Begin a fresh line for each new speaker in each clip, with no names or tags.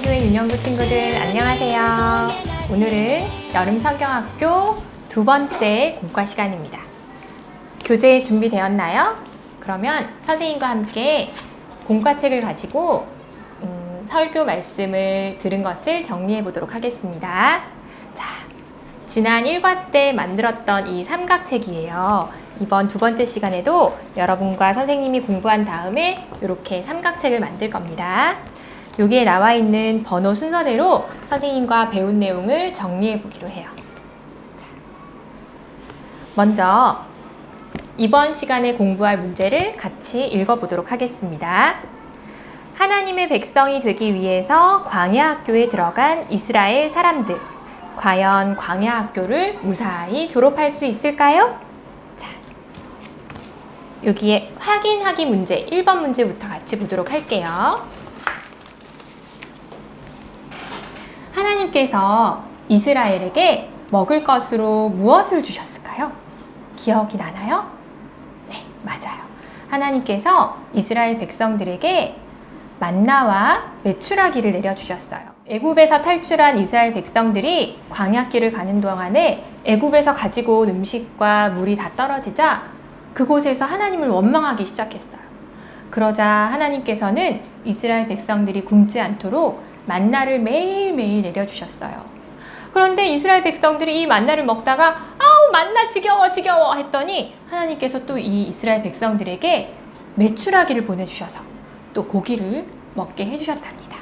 하나님의 교회 윤영구 친구들 안녕하세요. 오늘은 여름 성경학교 두 번째 공과 시간입니다. 교재 준비되었나요? 그러면 선생님과 함께 공과책을 가지고 설교 말씀을 들은 것을 정리해 보도록 하겠습니다. 자, 지난 1과 때 만들었던 이 삼각책이에요. 이번 두 번째 시간에도 여러분과 선생님이 공부한 다음에 이렇게 삼각책을 만들 겁니다. 여기에 나와 있는 번호 순서대로 선생님과 배운 내용을 정리해 보기로 해요. 자, 먼저 이번 시간에 공부할 문제를 같이 읽어보도록 하겠습니다. 하나님의 백성이 되기 위해서 광야 학교에 들어간 이스라엘 사람들, 과연 광야 학교를 무사히 졸업할 수 있을까요? 자, 여기에 확인하기 문제 1번 문제부터 같이 보도록 할게요. 하나님께서 이스라엘에게 먹을 것으로 무엇을 주셨을까요? 기억이 나나요? 네, 맞아요. 하나님께서 이스라엘 백성들에게 만나와 메추라기를 내려주셨어요. 애굽에서 탈출한 이스라엘 백성들이 광야길을 가는 동안에 애굽에서 가지고 온 음식과 물이 다 떨어지자 그곳에서 하나님을 원망하기 시작했어요. 그러자 하나님께서는 이스라엘 백성들이 굶지 않도록 만나를 매일매일 내려주셨어요. 그런데 이스라엘 백성들이 이 만나를 먹다가 아우 만나 지겨워 했더니 하나님께서 또 이 이스라엘 백성들에게 메추라기를 보내주셔서 또 고기를 먹게 해주셨답니다.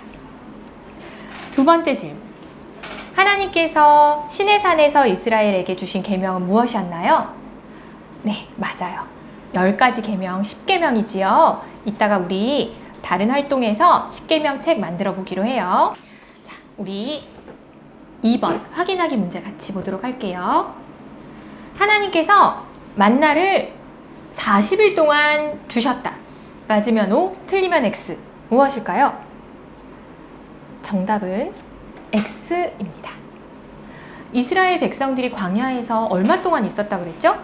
두 번째 질문. 하나님께서 시내산에서 이스라엘에게 주신 계명은 무엇이었나요? 네, 맞아요. 10가지 계명, 10계명이지요. 이따가 우리 다른 활동에서 10계명 책 만들어 보기로 해요. 자, 우리 2번 확인하기 문제 같이 보도록 할게요. 하나님께서 만나를 40일 동안 주셨다. 맞으면 O, 틀리면 X. 무엇일까요? 정답은 X입니다. 이스라엘 백성들이 광야에서 얼마 동안 있었다 그랬죠?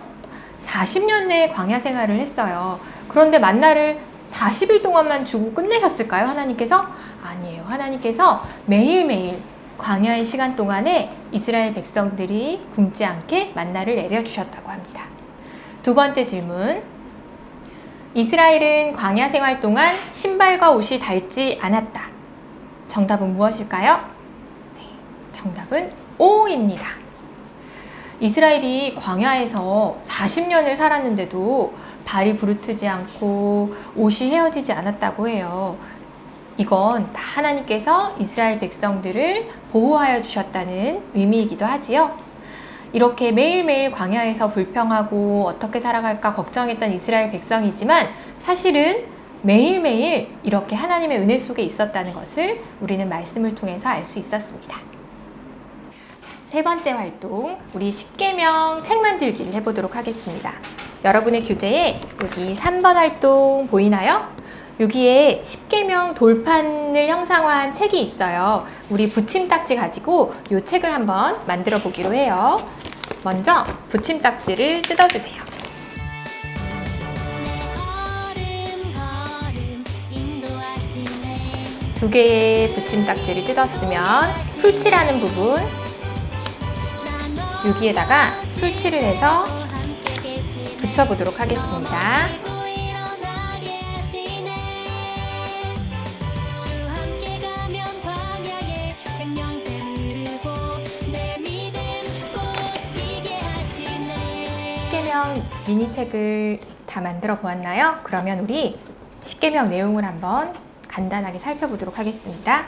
40년 내에 광야 생활을 했어요. 그런데 만나를 40일 동안만 주고 끝내셨을까요? 하나님께서? 아니에요. 하나님께서 매일매일 광야의 시간 동안에 이스라엘 백성들이 굶지 않게 만나를 내려주셨다고 합니다. 두 번째 질문. 이스라엘은 광야 생활 동안 신발과 옷이 닳지 않았다. 정답은 무엇일까요? 네, 정답은 O입니다. 이스라엘이 광야에서 40년을 살았는데도 발이 부르트지 않고 옷이 헤어지지 않았다고 해요. 이건 다 하나님께서 이스라엘 백성들을 보호하여 주셨다는 의미이기도 하지요. 이렇게 매일매일 광야에서 불평하고 어떻게 살아갈까 걱정했던 이스라엘 백성이지만 사실은 매일매일 이렇게 하나님의 은혜 속에 있었다는 것을 우리는 말씀을 통해서 알 수 있었습니다. 세 번째 활동, 우리 10계명 책 만들기를 해보도록 하겠습니다. 여러분의 교재에 여기 3번 활동 보이나요? 여기에 10계명 돌판을 형상화한 책이 있어요. 우리 붙임딱지 가지고 이 책을 한번 만들어 보기로 해요. 먼저 붙임딱지를 뜯어주세요. 두 개의 붙임딱지를 뜯었으면 풀칠하는 부분 여기에다가 풀칠을 해서 붙여보도록 하겠습니다. 미니책을 다 만들어 보았나요? 그러면 우리 10계명 내용을 한번 간단하게 살펴보도록 하겠습니다.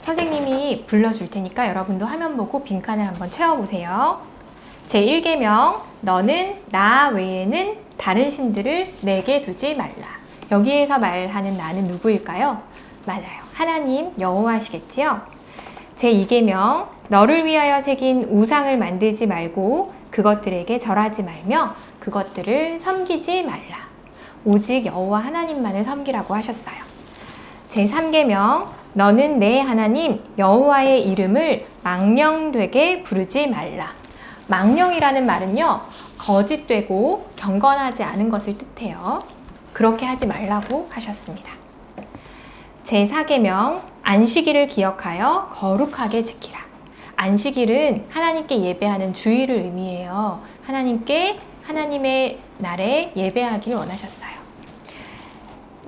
선생님이 불러줄 테니까 여러분도 화면 보고 빈칸을 한번 채워보세요. 제1계명, 너는 나 외에는 다른 신들을 내게 두지 말라. 여기에서 말하는 나는 누구일까요? 맞아요. 하나님 여호와시겠지요? 제2계명, 너를 위하여 새긴 우상을 만들지 말고 그것들에게 절하지 말며 그것들을 섬기지 말라. 오직 여호와 하나님만을 섬기라고 하셨어요. 제3계명, 너는 내 하나님 여호와의 이름을 망령되게 부르지 말라. 망령이라는 말은요, 거짓되고 경건하지 않은 것을 뜻해요. 그렇게 하지 말라고 하셨습니다. 제4계명, 안식일을 기억하여 거룩하게 지키라. 안식일은 하나님께 예배하는 주일을 의미해요. 하나님의 날에 예배하길 원하셨어요.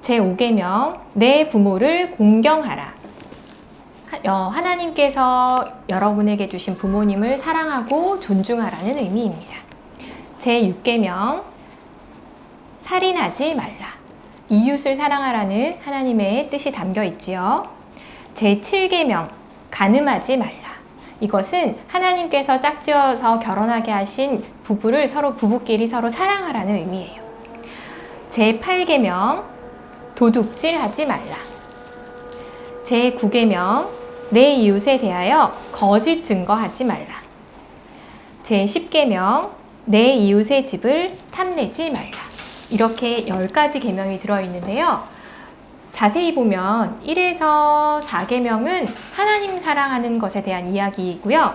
제5계명, 내 부모를 공경하라. 하나님께서 여러분에게 주신 부모님을 사랑하고 존중하라는 의미입니다. 제6계명, 살인하지 말라. 이웃을 사랑하라는 하나님의 뜻이 담겨 있지요. 제7계명, 간음하지 말라. 이것은 하나님께서 짝지어서 결혼하게 하신 부부끼리 서로 사랑하라는 의미예요. 제8계명, 도둑질하지 말라. 제9계명, 내 이웃에 대하여 거짓 증거하지 말라. 제10계명, 내 이웃의 집을 탐내지 말라. 이렇게 10가지 계명이 들어있는데요. 자세히 보면 1에서 4계명은 하나님 사랑하는 것에 대한 이야기이고요.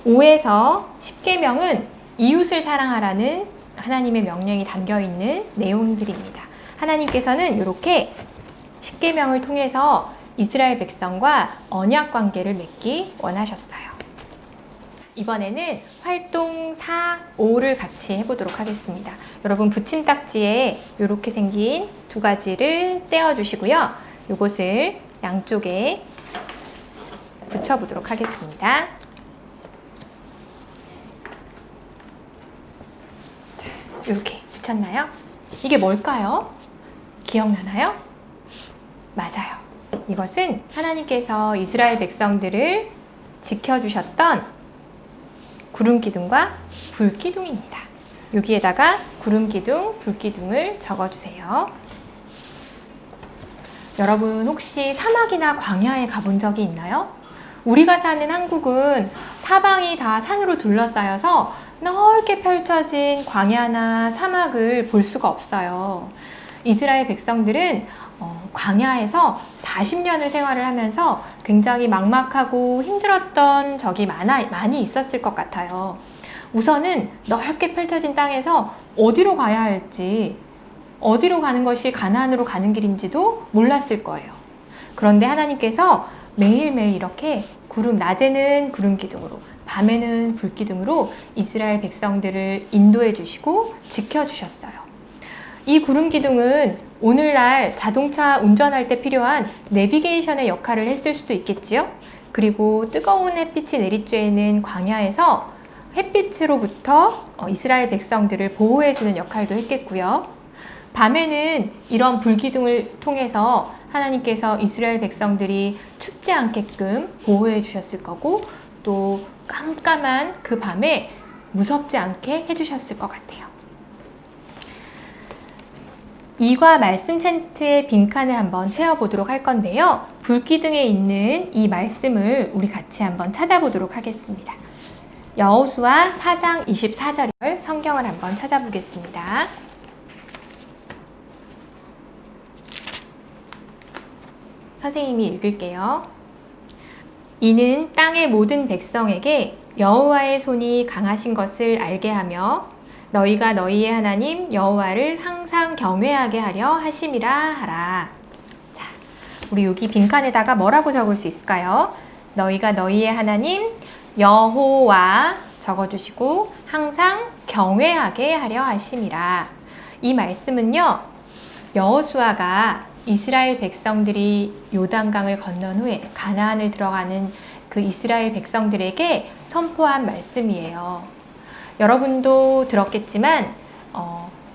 5에서 10계명은 이웃을 사랑하라는 하나님의 명령이 담겨있는 내용들입니다. 하나님께서는 이렇게 10계명을 통해서 이스라엘 백성과 언약 관계를 맺기 원하셨어요. 이번에는 활동 4, 5를 같이 해보도록 하겠습니다. 여러분 붙임딱지에 이렇게 생긴 2가지를 떼어주시고요. 이것을 양쪽에 붙여보도록 하겠습니다. 자, 이렇게 붙였나요? 이게 뭘까요? 기억나나요? 맞아요. 이것은 하나님께서 이스라엘 백성들을 지켜주셨던 구름기둥과 불기둥입니다. 여기에다가 구름기둥, 불기둥을 적어주세요. 여러분 혹시 사막이나 광야에 가본 적이 있나요? 우리가 사는 한국은 사방이 다 산으로 둘러싸여서 넓게 펼쳐진 광야나 사막을 볼 수가 없어요. 이스라엘 백성들은 광야에서 40년을 생활을 하면서 굉장히 막막하고 힘들었던 적이 많이 있었을 것 같아요. 우선은 넓게 펼쳐진 땅에서 어디로 가야 할지, 어디로 가는 것이 가나안으로 가는 길인지도 몰랐을 거예요. 그런데 하나님께서 매일매일 이렇게 낮에는 구름기둥으로, 밤에는 불기둥으로 이스라엘 백성들을 인도해 주시고 지켜주셨어요. 이 구름기둥은 오늘날 자동차 운전할 때 필요한 내비게이션의 역할을 했을 수도 있겠지요. 그리고 뜨거운 햇빛이 내리쬐는 광야에서 햇빛으로부터 이스라엘 백성들을 보호해주는 역할도 했겠고요. 밤에는 이런 불기둥을 통해서 하나님께서 이스라엘 백성들이 춥지 않게끔 보호해 주셨을 거고, 또 깜깜한 그 밤에 무섭지 않게 해주셨을 것 같아요. 이과 말씀 챈트의 빈칸을 한번 채워보도록 할 건데요. 불기둥에 있는 이 말씀을 우리 같이 한번 찾아보도록 하겠습니다. 여호수아 4장 24절 성경을 한번 찾아보겠습니다. 선생님이 읽을게요. 이는 땅의 모든 백성에게 여호와의 손이 강하신 것을 알게 하며 너희가 너희의 하나님 여호와를 항상 경외하게 하려 하심이라 하라. 자, 우리 여기 빈칸에다가 뭐라고 적을 수 있을까요? 너희가 너희의 하나님 여호와 적어주시고 항상 경외하게 하려 하심이라. 이 말씀은요, 여호수아가 이스라엘 백성들이 요단강을 건넌 후에 가나안을 들어가는 그 이스라엘 백성들에게 선포한 말씀이에요. 여러분도 들었겠지만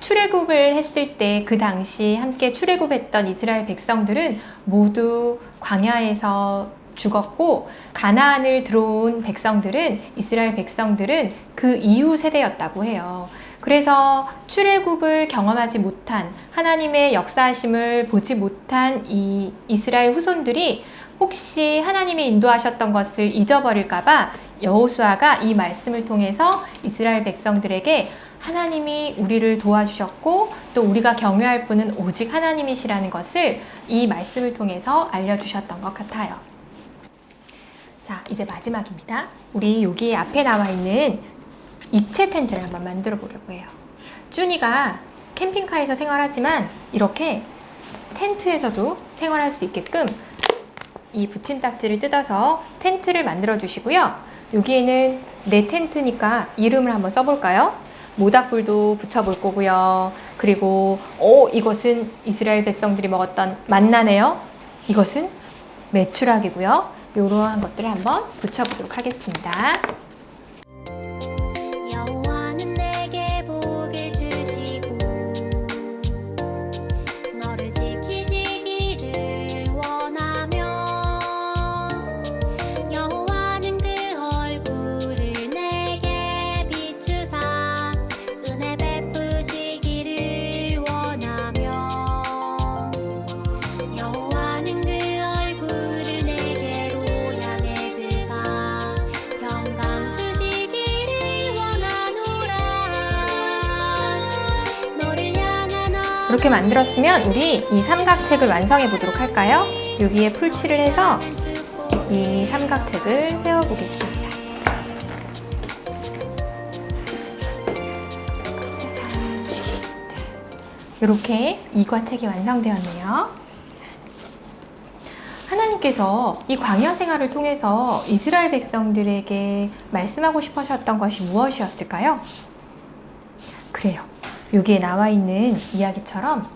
출애굽을 했을 때 그 당시 함께 출애굽했던 이스라엘 백성들은 모두 광야에서 죽었고, 가나안을 들어온 백성들은, 이스라엘 백성들은 그 이후 세대였다고 해요. 그래서 출애굽을 경험하지 못한, 하나님의 역사하심을 보지 못한 이 이스라엘 후손들이 혹시 하나님이 인도하셨던 것을 잊어버릴까봐 여호수아가 이 말씀을 통해서 이스라엘 백성들에게 하나님이 우리를 도와주셨고 또 우리가 경외할 분은 오직 하나님이시라는 것을 이 말씀을 통해서 알려주셨던 것 같아요. 자, 이제 마지막입니다. 우리 여기 앞에 나와 있는 입체 텐트를 한번 만들어 보려고 해요. 쭈니가 캠핑카에서 생활하지만 이렇게 텐트에서도 생활할 수 있게끔 이 붙임딱지를 뜯어서 텐트를 만들어 주시고요. 여기에는 내 텐트니까 이름을 한번 써볼까요? 모닥불도 붙여볼 거고요. 그리고 이것은 이스라엘 백성들이 먹었던 만나네요. 이것은 메추락이고요. 이러한 것들을 한번 붙여보도록 하겠습니다.
여호와는 내게 복을 주시고 너를 지키시기를 원하며 여호와는 그 얼굴을 내게 비추사 은혜 베푸시기를 원하며 여호와는 그 얼굴을 내게로 향해 드사 평강 주시기를 원하노라 너를 향한
이렇게 만들었으면 우리 이 삼각책을 완성해 보도록 할까요? 여기에 풀칠을 해서 이 삼각책을 세워보겠습니다. 짜잔. 이렇게 이과책이 완성되었네요. 하나님께서 이 광야 생활을 통해서 이스라엘 백성들에게 말씀하고 싶으셨던 것이 무엇이었을까요? 그래요. 여기에 나와 있는 이야기처럼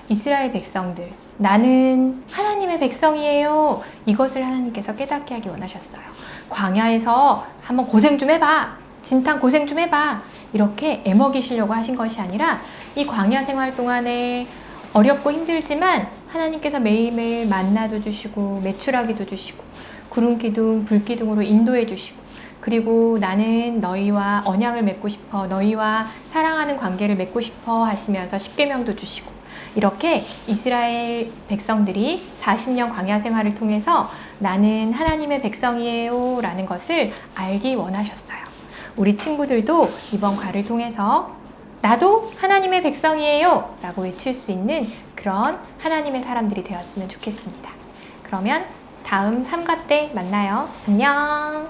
이스라엘 백성들, 나는 하나님의 백성이에요. 이것을 하나님께서 깨닫게 하기 원하셨어요. 광야에서 한번 고생 좀 해봐. 진탕 고생 좀 해봐. 이렇게 애먹이시려고 하신 것이 아니라 이 광야 생활 동안에 어렵고 힘들지만 하나님께서 매일매일 만나도 주시고 메추라기도 주시고 구름 기둥, 불 기둥으로 인도해 주시고 그리고 나는 너희와 언약을 맺고 싶어, 너희와 사랑하는 관계를 맺고 싶어 하시면서 십계명도 주시고 이렇게 이스라엘 백성들이 40년 광야 생활을 통해서 나는 하나님의 백성이에요 라는 것을 알기 원하셨어요. 우리 친구들도 이번 과를 통해서 나도 하나님의 백성이에요 라고 외칠 수 있는 그런 하나님의 사람들이 되었으면 좋겠습니다. 그러면 다음 3과 때 만나요. 안녕.